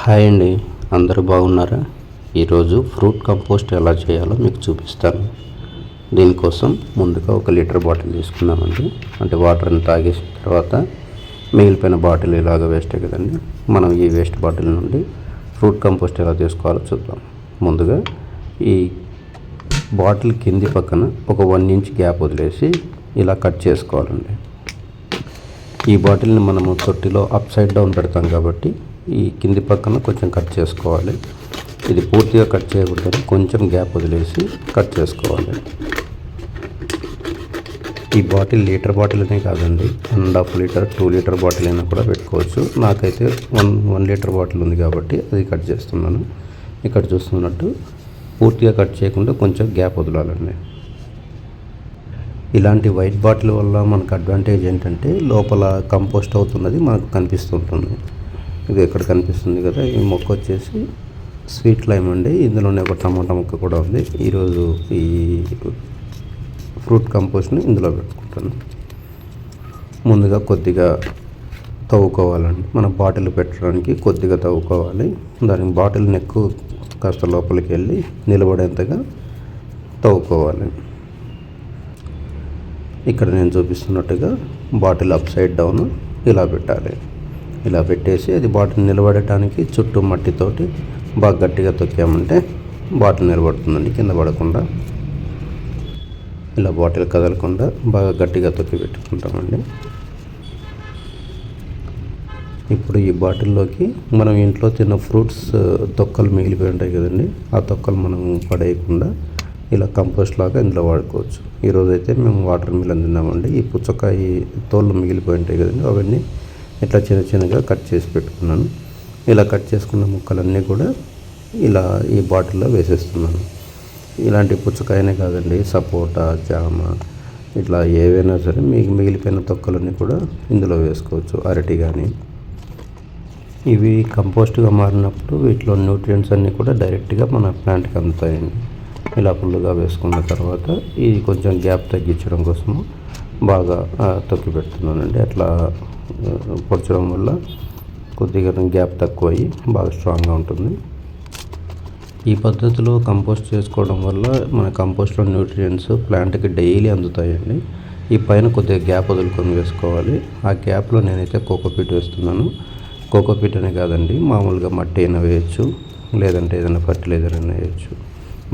Hi అండి, అందరూ బాగున్నారా? ఈరోజు ఫ్రూట్ కంపోస్ట్ ఎలా చేయాలో మీకు చూపిస్తాను. దీనికోసం ముందుగా 1 లీటర్ బాటిల్ తీసుకుందామండి. అంటే వాటర్ని తాగేసిన తర్వాత మిగిలిపోయిన బాటిల్ ఇలాగ వేస్టే కదండి, మనం ఈ వేస్ట్ బాటిల్ నుండి ఫ్రూట్ కంపోస్ట్ ఎలా చేసుకోవాలో చూద్దాం. ముందుగా ఈ బాటిల్ కింది పక్కన ఒక 1 ఇంచ్ గ్యాప్ వదిలేసి ఇలా కట్ చేసుకోవాలండి. ఈ బాటిల్ని మనము తొట్టిలో అప్ సైడ్ డౌన్ పెడతాం కాబట్టి ఈ కింది పక్కన కొంచెం కట్ చేసుకోవాలి. ఇది పూర్తిగా కట్ చేయకూడదు, కొంచెం గ్యాప్ వదిలేసి కట్ చేసుకోవాలి. ఈ బాటిల్ లీటర్ బాటిల్ అనే కాదండి, 1.5 లీటర్ 2 లీటర్ బాటిల్ అయినా కూడా పెట్టుకోవచ్చు. నాకైతే 1 లీటర్ బాటిల్ ఉంది కాబట్టి అది కట్ చేస్తున్నాను. ఇక్కడ చూస్తున్నట్టు పూర్తిగా కట్ చేయకుండా కొంచెం గ్యాప్ వదలాలండి. ఇలాంటి వైట్ బాటిల్ వల్ల మనకు అడ్వాంటేజ్ ఏంటంటే లోపల కంపోస్ట్ అవుతున్నది మనకు కనిపిస్తుంటుంది. ఇది ఇక్కడ కనిపిస్తుంది కదా, ఈ మొక్క వచ్చేసి స్వీట్ లైమ్ అండి. ఇందులోనే ఒక టమాటా మొక్క కూడా ఉంది. ఈరోజు ఈ ఫ్రూట్ కంపోస్ట్ని ఇందులో పెట్టుకుంటాను. ముందుగా కొద్దిగా తవ్వుకోవాలండి. మన బాటిల్ పెట్టడానికి కొద్దిగా తవ్వుకోవాలి. దానికి బాటిల్ నెక్కు కాస్త లోపలికి వెళ్ళి నిలబడేంతగా తవ్వుకోవాలి. ఇక్కడ నేను చూపిస్తున్నట్టుగా బాటిల్ అప్ సైడ్ డౌన్ ఇలా పెట్టాలి. ఇలా పెట్టేసి అది బాటిల్ నిలబడటానికి చుట్టూ మట్టితోటి బాగా గట్టిగా తొక్కామంటే బాటిల్ నిలబడుతుందండి, కింద పడకుండా. ఇలా బాటిల్ కదలకుండా బాగా గట్టిగా తొక్కి పెట్టుకుంటామండి. ఇప్పుడు ఈ బాటిల్లోకి మనం ఇంట్లో తిన్న ఫ్రూట్స్ తొక్కలు మిగిలిపోయి ఉంటాయి కదండి, ఆ తొక్కలు మనం పడేయకుండా ఇలా కంపోస్ట్ లాగా ఇందులో వాడుకోవచ్చు. ఈరోజు అయితే మేము వాటర్ మిలన్ తిన్నామండి. ఈ పుచ్చకాయ తోళ్ళు మిగిలిపోయి ఉంటాయి కదండి, అవన్నీ ఇట్లా చిన్న చిన్నగా కట్ చేసి పెట్టుకున్నాను. ఇలా కట్ చేసుకున్న ముక్కలన్నీ కూడా ఇలా ఈ బాటిల్లో వేసేస్తున్నాను. ఇలాంటి పుచ్చకాయనే కాదండి, సపోటా, జామ, ఇట్లా ఏవైనా సరే మీకు మిగిలిపోయిన తొక్కలన్నీ కూడా ఇందులో వేసుకోవచ్చు. అరటి కానీ. ఇవి కంపోస్ట్గా మారినప్పుడు వీటిలో న్యూట్రియంట్స్ అన్నీ కూడా డైరెక్ట్గా మన ప్లాంట్కి అందుతాయండి. ఇలా ఫుల్గా వేసుకున్న తర్వాత ఇది కొంచెం గ్యాప్ తగ్గించడం కోసము బాగా తొక్కి పెడుతున్నానండి. అట్లా పొడచడం వల్ల కొద్దిగా గ్యాప్ తక్కువ అయ్యి బాగా స్ట్రాంగ్గా ఉంటుంది. ఈ పద్ధతిలో కంపోస్ట్ చేసుకోవడం వల్ల మన కంపోస్ట్లో న్యూట్రియంట్స్ ప్లాంట్కి డైలీ అందుతాయండి. ఈ పైన కొద్దిగా గ్యాప్ వదులుకొని వేసుకోవాలి. ఆ గ్యాప్లో నేనైతే కోకోపీట్ వేస్తున్నాను. కోకోపీట్ అనే కాదండి, మామూలుగా మట్టి అయినా వేయచ్చు, లేదంటే ఏదైనా ఫర్టిలైజర్ అయినా వేయచ్చు.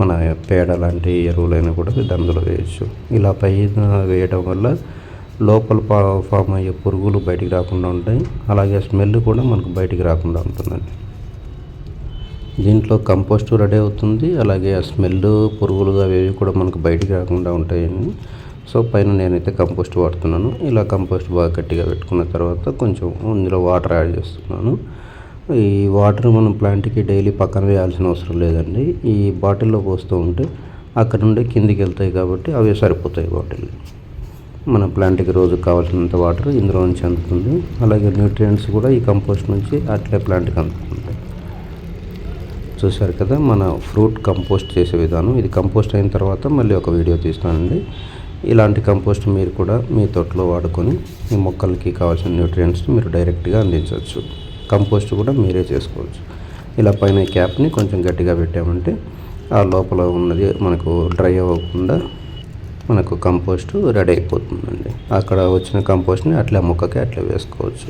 మన పేడ లాంటి ఎరువులైనా కూడా అందులో వేయచ్చు. ఇలా పైన వేయడం వల్ల లోపల ఫామ్ అయ్యే పురుగులు బయటికి రాకుండా ఉంటాయి. అలాగే స్మెల్ కూడా మనకు బయటికి రాకుండా ఉంటుందండి. దీంట్లో కంపోస్ట్ రెడీ అవుతుంది. అలాగే ఆ స్మెల్, పురుగులు అవి కూడా మనకు బయటికి రాకుండా ఉంటాయండి. సో పైన నేనైతే కంపోస్ట్ వాడుతున్నాను. ఇలా కంపోస్ట్ బాగా గట్టిగా పెట్టుకున్న తర్వాత కొంచెం ఇందులో వాటర్ యాడ్ చేస్తున్నాను. ఈ వాటర్ మనం ప్లాంట్కి డైలీ పక్కన వేయాల్సిన అవసరం లేదండి. ఈ బాటిల్లో పోస్తూ ఉంటే అక్కడ నుండి కిందికి వెళ్తాయి కాబట్టి అవే సరిపోతాయి. బాటిల్ మన ప్లాంట్కి రోజు కావాల్సినంత వాటర్ ఇందులో నుంచి అందుతుంది. అలాగే న్యూట్రియంట్స్ కూడా ఈ కంపోస్ట్ నుంచి అట్లే ప్లాంట్కి అందుతుంది. చూశారు కదా మన ఫ్రూట్ కంపోస్ట్ చేసే విధానం. ఇది కంపోస్ట్ అయిన తర్వాత మళ్ళీ ఒక వీడియో తీస్తానండి. ఇలాంటి కంపోస్ట్ మీరు కూడా మీ తోటలో వాడుకొని ఈ మొక్కలకి కావాల్సిన న్యూట్రియంట్స్ని మీరు డైరెక్ట్గా అందించవచ్చు. కంపోస్ట్ కూడా మీరే చేసుకోవచ్చు. ఇలా పైన క్యాప్ని కొంచెం గట్టిగా పెట్టామంటే ఆ లోపల ఉన్నది మనకు డ్రై అవ్వకుండా మనకు కంపోస్ట్ రెడీ అయిపోతుందండి. అక్కడ వచ్చిన కంపోస్ట్ని అట్లా మొక్కకి అట్లా వేసుకోవచ్చు.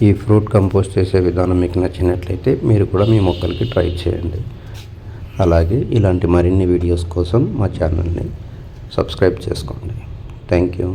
ఈ ఫ్రూట్ కంపోస్ట్ చేసే విధానం మీకు నచ్చినట్లయితే మీరు కూడా మీ మొక్కలకి ట్రై చేయండి. అలాగే ఇలాంటి మరిన్ని వీడియోస్ కోసం మా ఛానల్ని సబ్స్క్రైబ్ చేసుకోండి. Thank you.